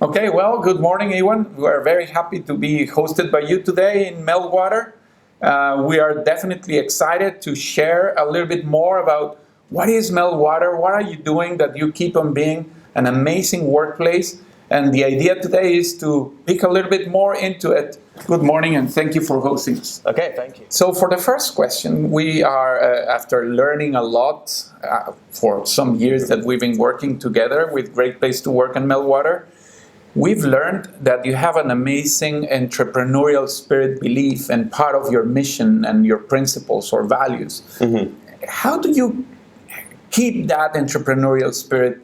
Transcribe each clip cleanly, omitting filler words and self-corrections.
Okay, well, good morning, Ewan. We are very happy to be hosted by you today in Meltwater. We are definitely excited to share a little bit more about what is Meltwater, what are you doing that you keep on being an amazing workplace. And the idea today is to pick a little bit more into it. Good morning, and thank you for hosting us. Okay, thank you. So for the first question, we are, after learning a lot for some years that we've been working together with Great Place to Work and Meltwater, we've learned that you have an amazing entrepreneurial spirit belief and part of your mission and your principles or values. Mm-hmm. How do you keep that entrepreneurial spirit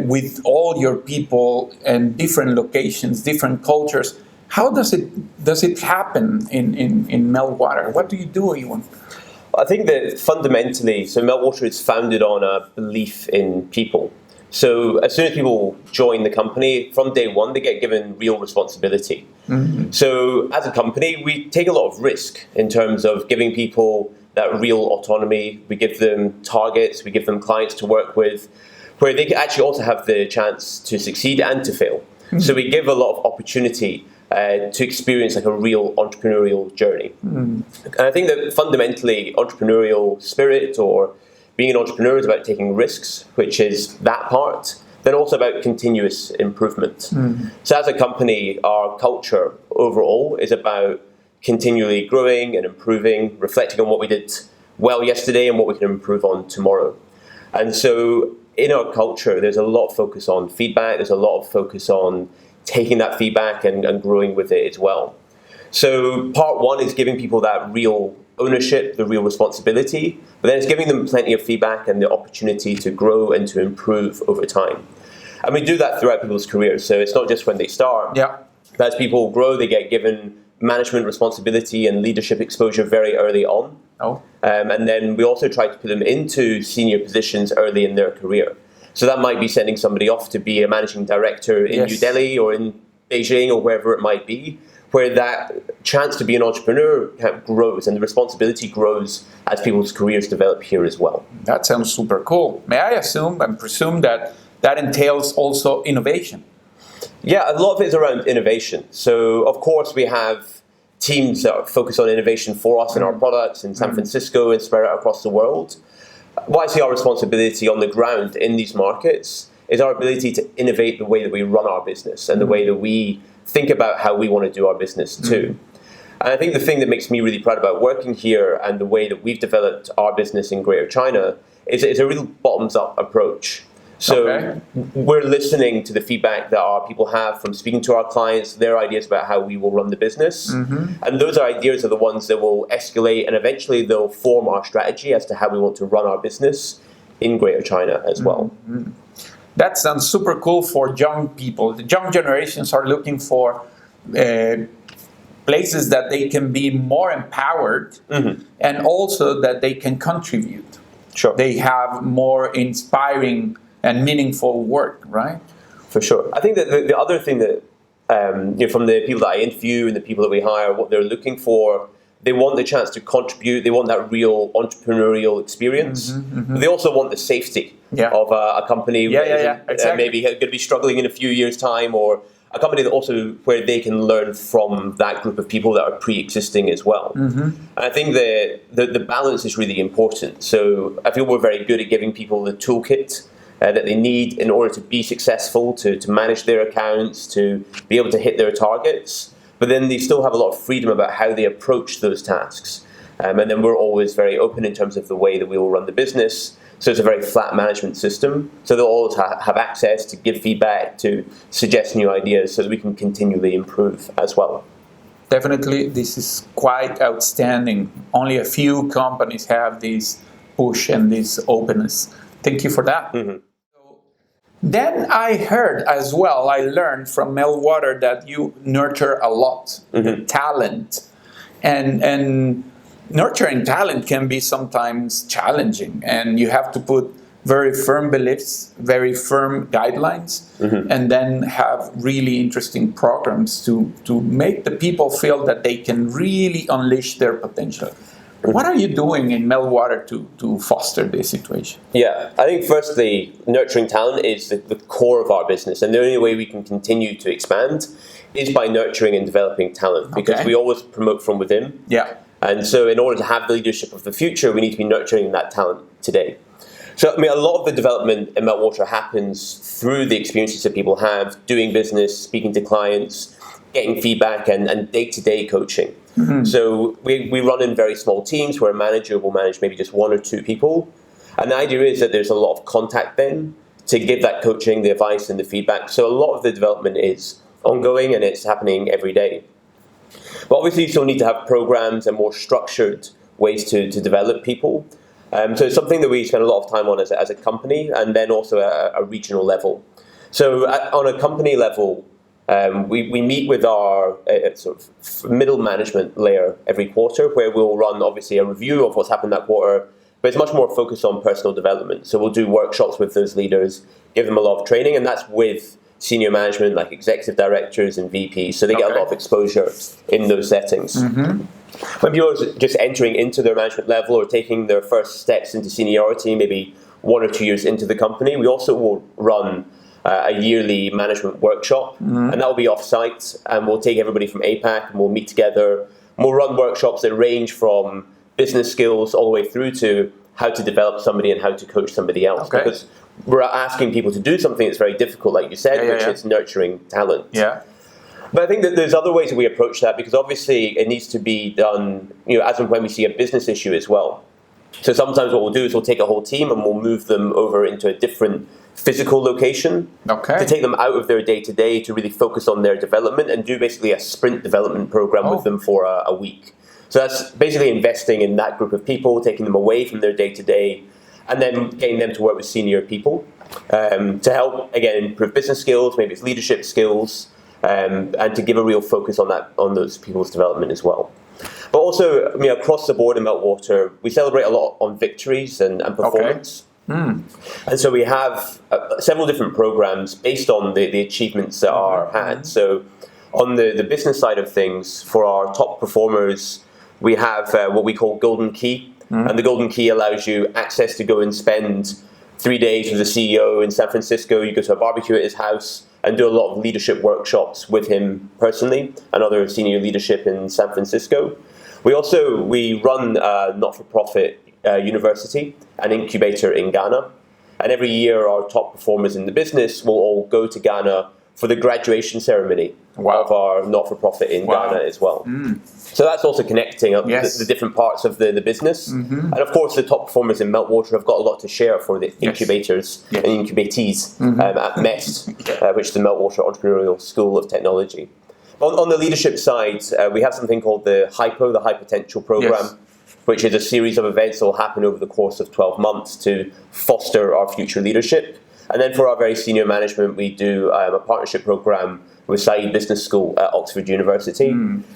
with all your people and different locations, different cultures? How does it happen in Meltwater? What do you do, Ewan? I think that fundamentally, so Meltwater is founded on a belief in people. So as soon as people join the company, from day one, they get given real responsibility. Mm-hmm. So as a company, we take a lot of risk in terms of giving people that real autonomy. We give them targets, we give them clients to work with, where they can actually also have the chance to succeed and to fail. Mm-hmm. So we give a lot of opportunity to experience like a real entrepreneurial journey. Mm-hmm. And I think that fundamentally, entrepreneurial spirit or being an entrepreneur is about taking risks, which is that part, then also about continuous improvement. Mm. So as a company, our culture overall is about continually growing and improving, reflecting on what we did well yesterday and what we can improve on tomorrow. And so in our culture, there's a lot of focus on feedback, there's a lot of focus on taking that feedback and growing with it as well. So part one is giving people that real ownership, the real responsibility, but then it's giving them plenty of feedback and the opportunity to grow and to improve over time. And we do that throughout people's careers. So it's not just when they start. Yeah. But as people grow, they get given management responsibility and leadership exposure very early on. Oh. And then we also try to put them into senior positions early in their career. So that might be sending somebody off to be a managing director in New Delhi or in Beijing or wherever it might be, where that chance to be an entrepreneur grows and the responsibility grows as people's careers develop here as well. That sounds super cool. May I assume and presume that that entails also innovation? Yeah, a lot of it is around innovation. So, of course, we have teams that focus on innovation for us in our products in San Francisco and spread out across the world. What I see our responsibility on the ground in these markets is our ability to innovate the way that we run our business and the way that we think about how we want to do our business too. And I think the thing that makes me really proud about working here and the way that we've developed our business in Greater China is a real bottoms-up approach. So we're listening to the feedback that our people have from speaking to our clients, their ideas about how we will run the business. Mm-hmm. And those ideas are the ones that will escalate and eventually they'll form our strategy as to how we want to run our business in Greater China as well. Mm-hmm. That sounds super cool for young people. The young generations are looking for places that they can be more empowered and also that they can contribute. Sure. They have more inspiring and meaningful work, right? For sure. I think that the other thing that, from the people that I interview and the people that we hire, what they're looking for, they want the chance to contribute. They want that real entrepreneurial experience. Mm-hmm, mm-hmm. But they also want the safety of a company exactly. Maybe going to be struggling in a few years' time, or a company that also where they can learn from that group of people that are pre-existing as well. Mm-hmm. And I think the balance is really important. So I feel we're very good at giving people the toolkit that they need in order to be successful, to manage their accounts, to be able to hit their targets. But then they still have a lot of freedom about how they approach those tasks. And then we're always very open in terms of the way that we will run the business. So it's a very flat management system. So they'll always have access to give feedback, to suggest new ideas so that we can continually improve as well. Definitely, this is quite outstanding. Only a few companies have this push and this openness. Thank you for that. Mm-hmm. Then I heard as well, I learned from Meltwater that you nurture a lot, the talent. And nurturing talent can be sometimes challenging. And you have to put very firm beliefs, very firm guidelines, and then have really interesting programs to make the people feel that they can really unleash their potential. What are you doing in Meltwater to foster this situation? Yeah, I think firstly, nurturing talent is the core of our business, and the only way we can continue to expand is by nurturing and developing talent, because we always promote from within. Yeah. And so in order to have the leadership of the future, we need to be nurturing that talent today. So, I mean, a lot of the development in Meltwater happens through the experiences that people have, doing business, speaking to clients, getting feedback, and day-to-day coaching. So we run in very small teams where a manager will manage maybe just 1 or 2 people. And the idea is that there's a lot of contact then to give that coaching, the advice, and the feedback. So a lot of the development is ongoing and it's happening every day. But obviously you still need to have programs and more structured ways to develop people. So it's something that we spend a lot of time on as a company, and then also at a regional level. So on a company level, we meet with our sort of middle management layer every quarter, where we'll run obviously a review of what's happened that quarter, but it's much more focused on personal development. So we'll do workshops with those leaders, give them a lot of training, and that's with senior management like executive directors and VPs, so they get a lot of exposure in those settings. When people are just entering into their management level or taking their first steps into seniority, maybe 1 or 2 years into the company, we also will run a yearly management workshop, and that will be off-site, and we'll take everybody from APAC and we'll meet together, and we'll run workshops that range from business skills all the way through to how to develop somebody and how to coach somebody else, because we're asking people to do something that's very difficult, like you said, which is nurturing talent. But I think that there's other ways that we approach that, because obviously it needs to be done, as and when we see a business issue as well. So sometimes what we'll do is we'll take a whole team and we'll move them over into a different physical location to take them out of their day-to-day to really focus on their development and do basically a sprint development program with them for a week. So that's basically investing in that group of people, taking them away from their day-to-day, and then getting them to work with senior people to help, again, improve business skills, maybe it's leadership skills, and to give a real focus on those people's development as well. But also, across the board in Meltwater, we celebrate a lot on victories and performance. And so we have several different programs based on the achievements that are had. So on the business side of things, for our top performers, we have what we call Golden Key. And the Golden Key allows you access to go and spend 3 days with the CEO in San Francisco. You go to a barbecue at his house and do a lot of leadership workshops with him personally and other senior leadership in San Francisco. We run a not-for-profit university, an incubator in Ghana. And every year our top performers in the business will all go to Ghana for the graduation ceremony of our not-for-profit in Ghana as well. So that's also connecting the different parts of the business. And of course the top performers in Meltwater have got a lot to share for the incubators and incubatees at MEST, which is the Meltwater Entrepreneurial School of Technology. On the leadership side, we have something called the HYPO, the High Potential Program, which is a series of events that will happen over the course of 12 months to foster our future leadership. And then for our very senior management, we do a partnership program with Saïd Business School at Oxford University,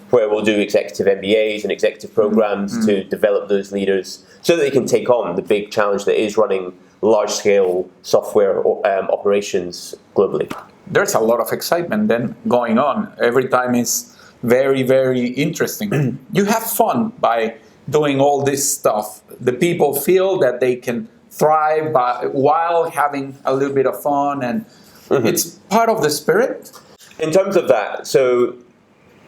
where we'll do executive MBAs and executive programs to develop those leaders so that they can take on the big challenge that is running large-scale software operations globally. There's a lot of excitement then going on. Every time is very, very interesting. You have fun by doing all this stuff. The people feel that they can thrive while having a little bit of fun, and it's part of the spirit. In terms of that, so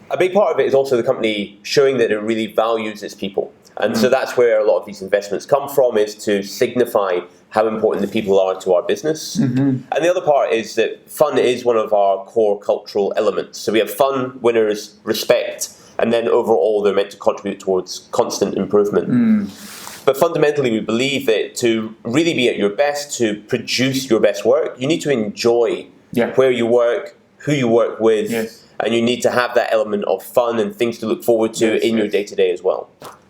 a big part of it is also the company showing that it really values its people. And so that's where a lot of these investments come from, is to signify how important the people are to our business. And the other part is that fun is one of our core cultural elements. So we have fun, winners, respect, and then overall they're meant to contribute towards constant improvement. But fundamentally we believe that to really be at your best, to produce your best work, you need to enjoy where you work, who you work with, and you need to have that element of fun and things to look forward to in your day-to-day as well.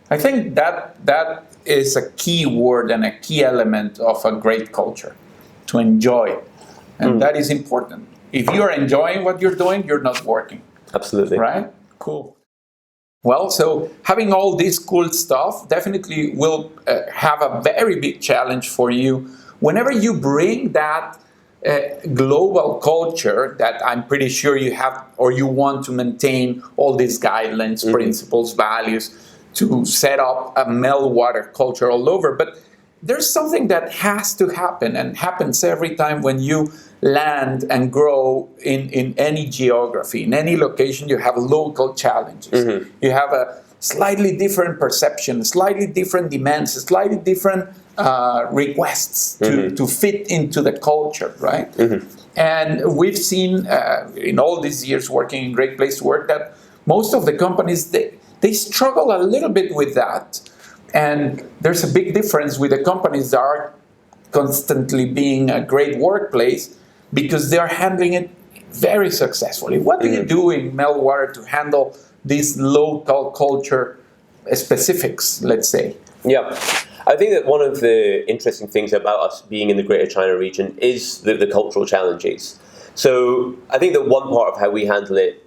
I think that is a key word and a key element of a great culture, to enjoy. And that is important. If you're enjoying what you're doing, you're not working. Absolutely. Right? Cool. Well, so having all this cool stuff definitely will have a very big challenge for you. Whenever you bring that global culture that I'm pretty sure you have, or you want to maintain all these guidelines, principles, values, to set up a Meltwater culture all over. But there's something that has to happen and happens every time when you land and grow in any geography, in any location. You have local challenges. You have a slightly different perception, slightly different demands, slightly different requests to fit into the culture, right? And we've seen in all these years working in Great Place to Work that most of the companies, they struggle a little bit with that. And there's a big difference with the companies that are constantly being a great workplace because they're handling it very successfully. What do you do in Meltwater to handle these local culture specifics, let's say? Yeah, I think that one of the interesting things about us being in the Greater China region is the cultural challenges. So I think that one part of how we handle it,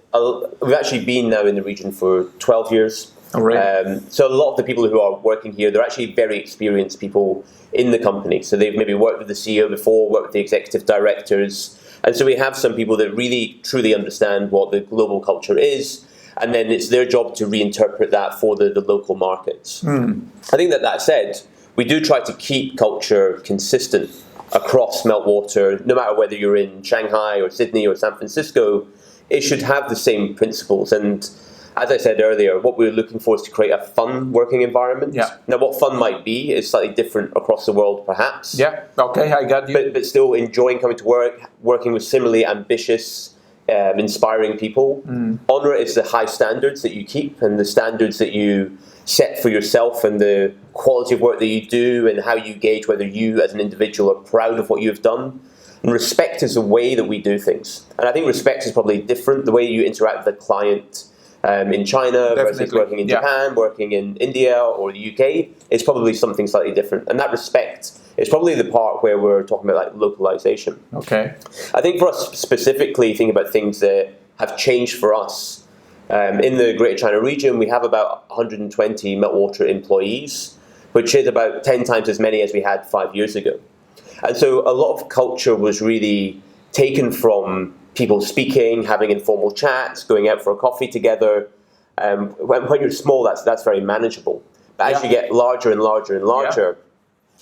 we've actually been now in the region for 12 years. Right. So a lot of the people who are working here, they're actually very experienced people in the company. So they've maybe worked with the CEO before, worked with the executive directors. And so we have some people that really, truly understand what the global culture is. And then it's their job to reinterpret that for the local markets. I think that said, we do try to keep culture consistent across Meltwater, no matter whether you're in Shanghai or Sydney or San Francisco. It should have the same principles. And as I said earlier, what we're looking for is to create a fun working environment. Yeah. Now, what fun might be is slightly different across the world, perhaps. Yeah, okay, I got you. But still enjoying coming to work, working with similarly ambitious, inspiring people. Honor is the high standards that you keep and the standards that you set for yourself and the quality of work that you do and how you gauge whether you as an individual are proud of what you have done. And respect is the way that we do things. And I think respect is probably different. The way you interact with a client in China versus working in Japan, working in India or the UK, is probably something slightly different. And that respect is probably the part where we're talking about like localization. Okay. I think for us specifically, thinking about things that have changed for us, in the Greater China region, we have about 120 Meltwater employees, which is about 10 times as many as we had 5 years ago. And so a lot of culture was really taken from people speaking, having informal chats, going out for a coffee together. When you're small, that's very manageable. But as you get larger and larger and larger,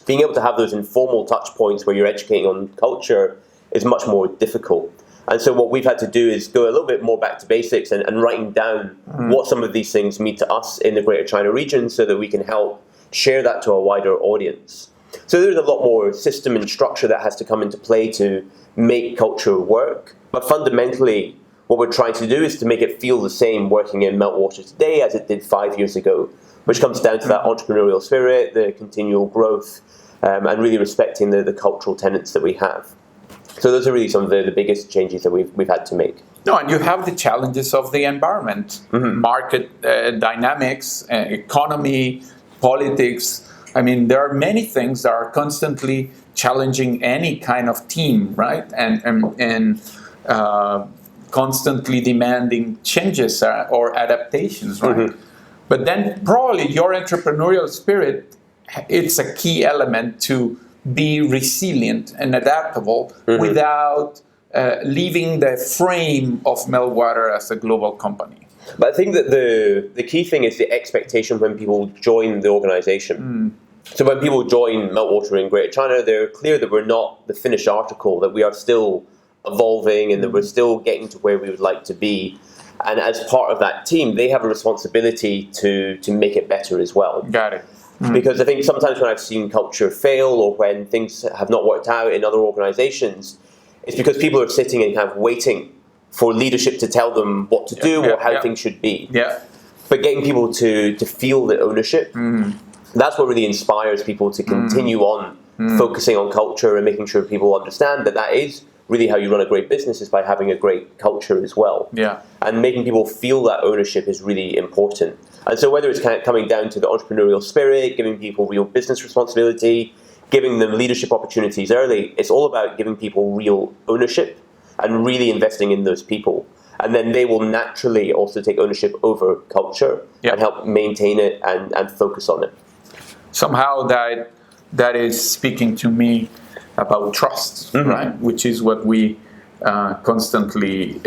being able to have those informal touch points where you're educating on culture is much more difficult. And so what we've had to do is go a little bit more back to basics and writing down what some of these things mean to us in the Greater China region so that we can help share that to a wider audience. So there's a lot more system and structure that has to come into play to make culture work. But fundamentally, what we're trying to do is to make it feel the same working in Meltwater today as it did 5 years ago, which comes down to that entrepreneurial spirit, the continual growth, and really respecting the cultural tenets that we have. So those are really some of the biggest changes that we've had to make. No, and you have the challenges of the environment, market dynamics, economy, politics. I mean, there are many things that are constantly challenging any kind of team, right? And constantly demanding changes or adaptations, right? But then probably your entrepreneurial spirit, it's a key element to be resilient and adaptable without leaving the frame of Meltwater as a global company. But I think that the key thing is the expectation when people join the organization. So when people join Meltwater in Greater China, they're clear that we're not the finished article, that we are still evolving and that we're still getting to where we would like to be. And as part of that team, they have a responsibility to make it better as well. Got it. Because I think sometimes when I've seen culture fail or when things have not worked out in other organizations, it's because people are sitting and kind of waiting for leadership to tell them what to do or how things should be. But getting people to feel the ownership, that's what really inspires people to continue on focusing on culture and making sure people understand that is really how you run a great business, is by having a great culture as well. And making people feel that ownership is really important. And so whether it's kind of coming down to the entrepreneurial spirit, giving people real business responsibility, giving them leadership opportunities early, it's all about giving people real ownership and really investing in those people. And then they will naturally also take ownership over culture and help maintain it and focus on it. Somehow that is speaking to me about trust, right? Which is what we constantly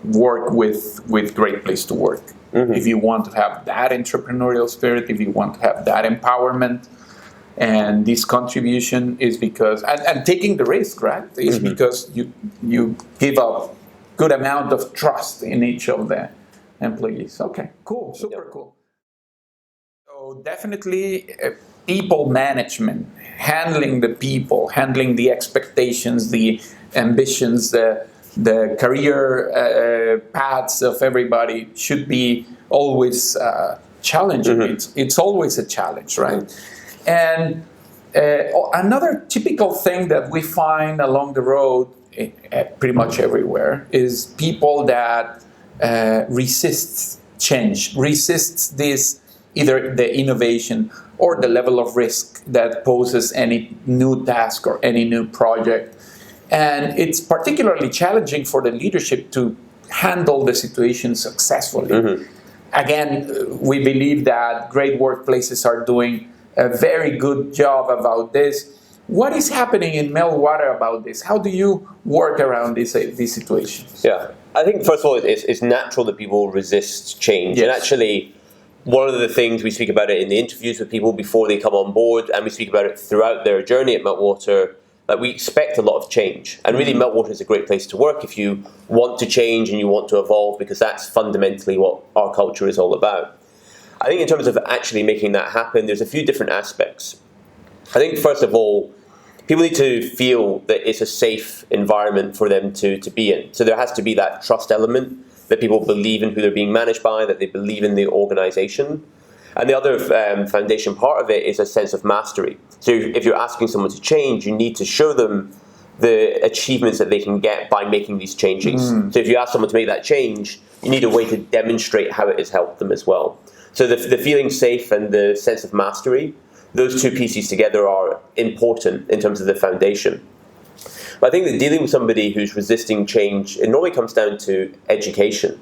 work with Great Place to Work. If you want to have that entrepreneurial spirit, if you want to have that empowerment, and this contribution is because, and taking the risk, right, is because you give a good amount of trust in each of the employees. Okay, cool, super cool. So definitely people management, handling the people, handling the expectations, the ambitions, the career paths of everybody should be always challenging. It's always a challenge, right? And another typical thing that we find along the road, pretty much everywhere, is people that resist change, resist this, either the innovation or the level of risk that poses any new task or any new project. And it's particularly challenging for the leadership to handle the situation successfully. Again, we believe that great workplaces are doing a very good job about this. What is happening in Meltwater about this? How do you work around these situations? Yeah, I think first of all, it's natural that people resist change. Yes. And actually, one of the things we speak about it in the interviews with people before they come on board, and we speak about it throughout their journey at Meltwater, that we expect a lot of change. And really, Meltwater is a great place to work if you want to change and you want to evolve, because that's fundamentally what our culture is all about. I think in terms of actually making that happen, there's a few different aspects. I think first of all, people need to feel that it's a safe environment for them to be in. So there has to be that trust element, that people believe in who they're being managed by, that they believe in the organization. And the other foundation part of it is a sense of mastery. So if you're asking someone to change, you need to show them the achievements that they can get by making these changes. So if you ask someone to make that change, you need a way to demonstrate how it has helped them as well. So the feeling safe and the sense of mastery, those two pieces together are important in terms of the foundation. But I think that dealing with somebody who's resisting change, it normally comes down to education.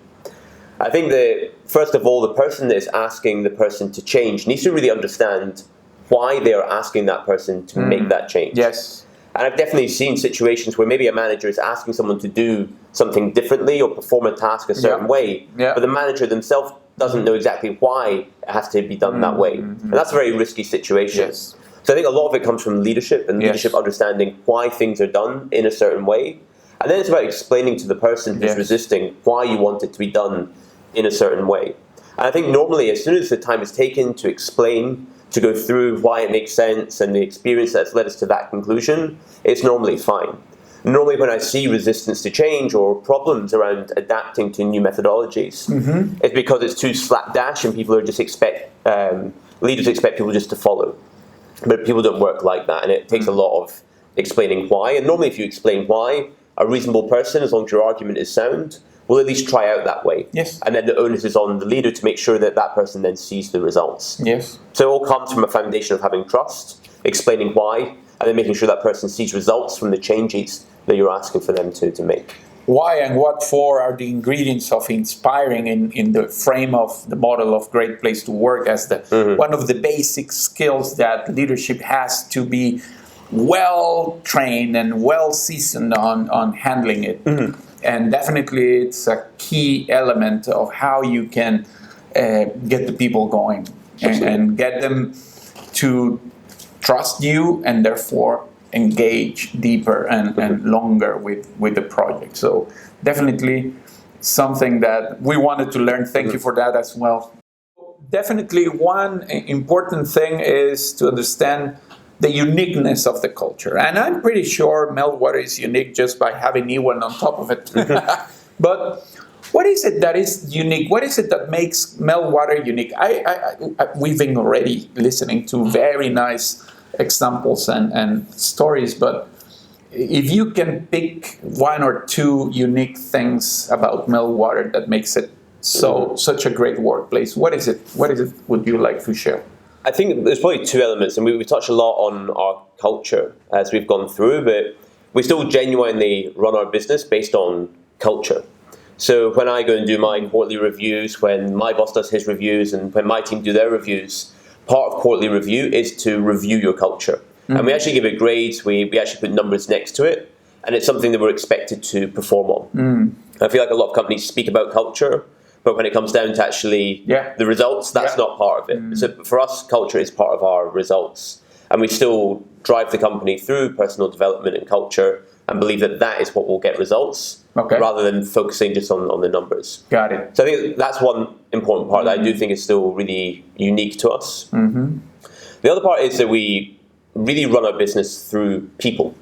I think that, first of all, the person that is asking the person to change needs to really understand why they are asking that person to make that change. Yes. And I've definitely seen situations where maybe a manager is asking someone to do something differently or perform a task a certain way, but the manager themselves doesn't know exactly why it has to be done that way. And that's a very risky situation. Yes. So I think a lot of it comes from leadership and leadership understanding why things are done in a certain way. And then it's about explaining to the person who's resisting why you want it to be done in a certain way. And I think normally, as soon as the time is taken to explain, to go through why it makes sense and the experience that's led us to that conclusion, it's normally fine. Normally when I see resistance to change or problems around adapting to new methodologies, it's because it's too slapdash and people are just leaders expect people just to follow. But people don't work like that, and it takes a lot of explaining why. And normally if you explain why, a reasonable person, as long as your argument is sound, will at least try out that way. Yes. And then the onus is on the leader to make sure that that person then sees the results. Yes. So it all comes from a foundation of having trust, explaining why, and then making sure that person sees results from the changes that you're asking for them to make. Why and what for are the ingredients of inspiring in the frame of the model of Great Place to Work as the one of the basic skills that leadership has to be well trained and well seasoned on handling it. And definitely it's a key element of how you can get the people going and get them to trust you and therefore engage deeper and longer with the project. So definitely something that we wanted to learn. Thank you for that as well. Definitely one important thing is to understand the uniqueness of the culture. And I'm pretty sure Meltwater is unique just by having Ewan on top of it. But what is it that is unique? What is it that makes Meltwater unique? We've been already listening to very nice examples and stories, but if you can pick one or two unique things about Meltwater that makes it such a great workplace, what is it would you like to share? I think there's probably two elements, and we touched a lot on our culture as we've gone through, but we still genuinely run our business based on culture. So when I go and do my quarterly reviews, when my boss does his reviews, and when my team do their reviews, part of quarterly review is to review your culture. And we actually give it grades, we actually put numbers next to it. and it's something that we're expected to perform on. I feel like a lot of companies speak about culture, but when it comes down to actually the results, that's not part of it. So for us, culture is part of our results, and we still drive the company through personal development and culture, and believe that that is what will get results, rather than focusing just on the numbers. Got it. So I think that's one important part that I do think is still really unique to us. The other part is that we really run our business through people.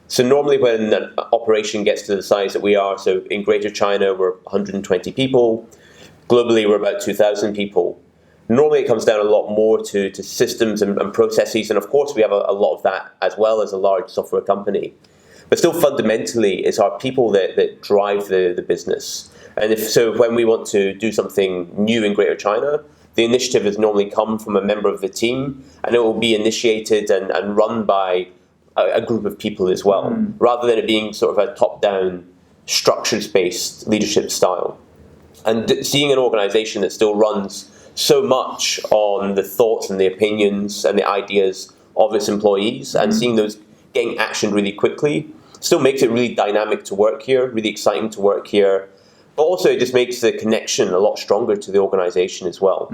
So normally when an operation gets to the size that we are, so in Greater China, we're 120 people. Globally, we're about 2,000 people. Normally, it comes down a lot more to systems and processes. And of course, we have a lot of that as well as a large software company. But still, fundamentally, it's our people that drive the business. And so when we want to do something new in Greater China, the initiative has normally come from a member of the team, and it will be initiated and run by a group of people as well, rather than it being sort of a top-down, structures-based leadership style. And seeing an organization that still runs so much on the thoughts and the opinions and the ideas of its employees, and seeing those getting actioned really quickly, still makes it really dynamic to work here, really exciting to work here. But also it just makes the connection a lot stronger to the organization as well.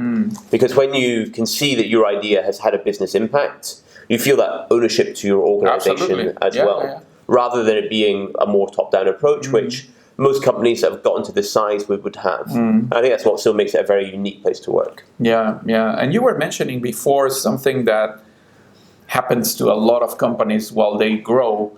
Because when you can see that your idea has had a business impact, you feel that ownership to your organization as well, rather than it being a more top-down approach, which most companies that have gotten to this size would have. I think that's what still makes it a very unique place to work. Yeah. And you were mentioning before something that happens to a lot of companies while they grow.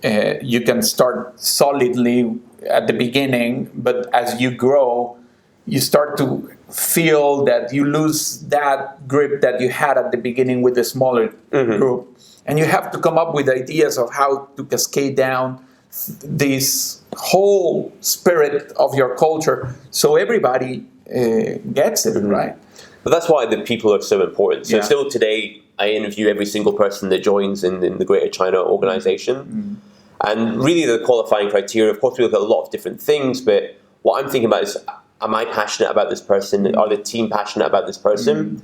You can start solidly at the beginning, but as you grow, you start to feel that you lose that grip that you had at the beginning with the smaller group. And you have to come up with ideas of how to cascade down this whole spirit of your culture so everybody gets it, right? But that's why the people are so important. So still today, I interview every single person that joins in the Greater China organization. And really the qualifying criteria, of course, we look at a lot of different things, but what I'm thinking about is, am I passionate about this person? Are the team passionate about this person?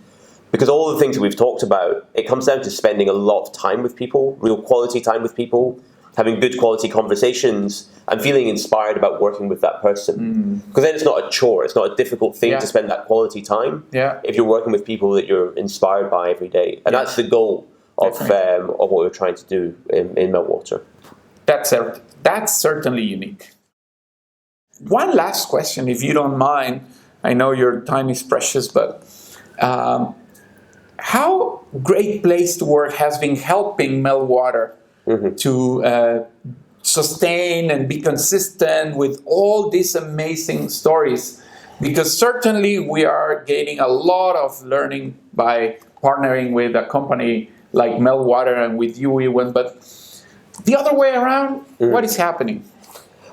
Because all the things that we've talked about, it comes down to spending a lot of time with people, real quality time with people, having good quality conversations, and feeling inspired about working with that person. Because then it's not a chore, it's not a difficult thing to spend that quality time if you're working with people that you're inspired by every day. And that's the goal of what we're trying to do in Meltwater. That's certainly unique. One last question, if you don't mind. I know your time is precious, but how Great Place to Work has been helping Meltwater to sustain and be consistent with all these amazing stories? Because certainly we are gaining a lot of learning by partnering with a company like Meltwater and with you, Ewan, but the other way around, what is happening?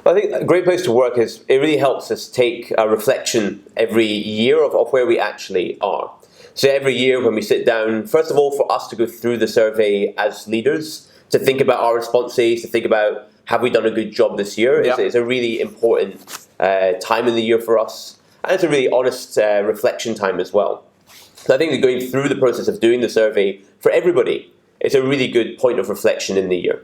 Well, I think a great place to work is, it really helps us take a reflection every year of where we actually are. So every year when we sit down, first of all, for us to go through the survey as leaders, to think about our responses, to think about, have we done a good job this year? It's a really important time in the year for us. And it's a really honest reflection time as well. So I think that going through the process of doing the survey for everybody, it's a really good point of reflection in the year.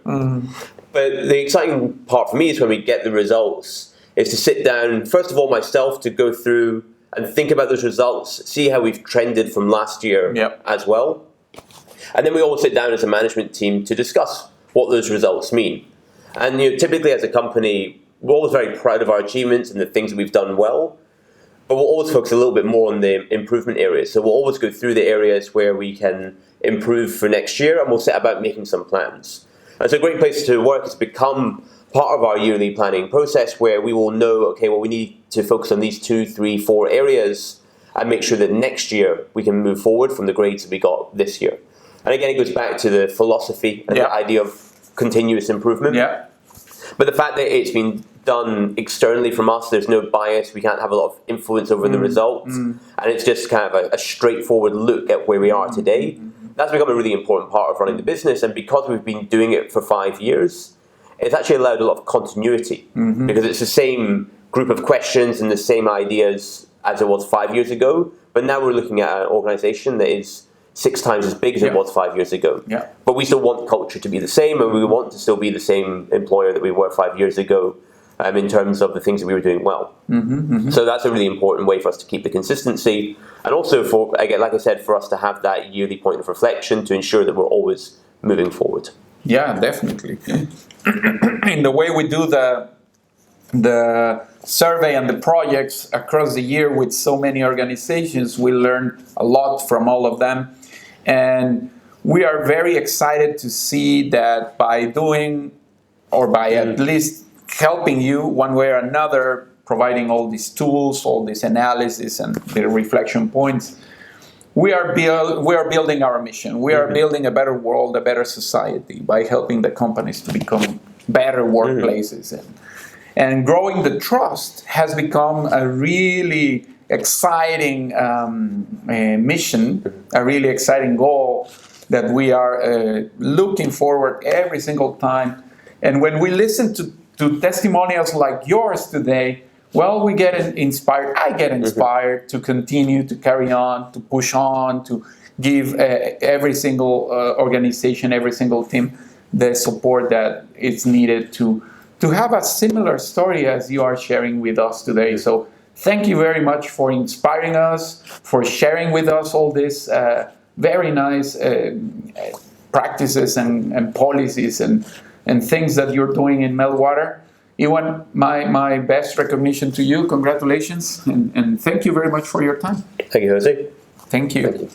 But the exciting part for me is when we get the results, is to sit down, first of all, myself, to go through and think about those results, see how we've trended from last year as well. And then we all sit down as a management team to discuss what those results mean. And typically as a company, we're always very proud of our achievements and the things that we've done well, but we'll always focus a little bit more on the improvement areas. So we'll always go through the areas where we can improve for next year, and we'll set about making some plans. And so a great place to work has become part of our yearly planning process, where we will know, okay, well, we need to focus on these 2, 3, 4 areas and make sure that next year we can move forward from the grades that we got this year. And again, it goes back to the philosophy and the idea of continuous improvement. But the fact that it's been done externally from us, there's no bias, we can't have a lot of influence over the results, and it's just kind of a straightforward look at where we are today. That's become a really important part of running the business, and because we've been doing it for 5 years, it's actually allowed a lot of continuity, because it's the same group of questions and the same ideas as it was 5 years ago, but now we're looking at an organization that is 6 times as big as it was 5 years ago. Yeah. But we still want culture to be the same, and we want to still be the same employer that we were 5 years ago in terms of the things that we were doing well. So that's a really important way for us to keep the consistency, and also for, again, like I said, for us to have that yearly point of reflection to ensure that we're always moving forward. Yeah, definitely. In the way we do the survey and the projects across the year with so many organizations, we learn a lot from all of them. And we are very excited to see that by doing, or by at least helping you one way or another, providing all these tools, all this analysis and the reflection points, we are building our mission. We are building a better world, a better society by helping the companies to become better workplaces. And growing the trust has become a really exciting mission, a really exciting goal that we are looking forward every single time. And when we listen to testimonials like yours today, well, we get inspired. I get inspired to continue, to carry on, to push on, to give every single organization, every single team the support that is needed to have a similar story as you are sharing with us today. So thank you very much for inspiring us, for sharing with us all these very nice practices and policies and things that you're doing in Meltwater. Ewan, my best recognition to you. Congratulations, and thank you very much for your time. Thank you, Jose. Thank you. Thank you.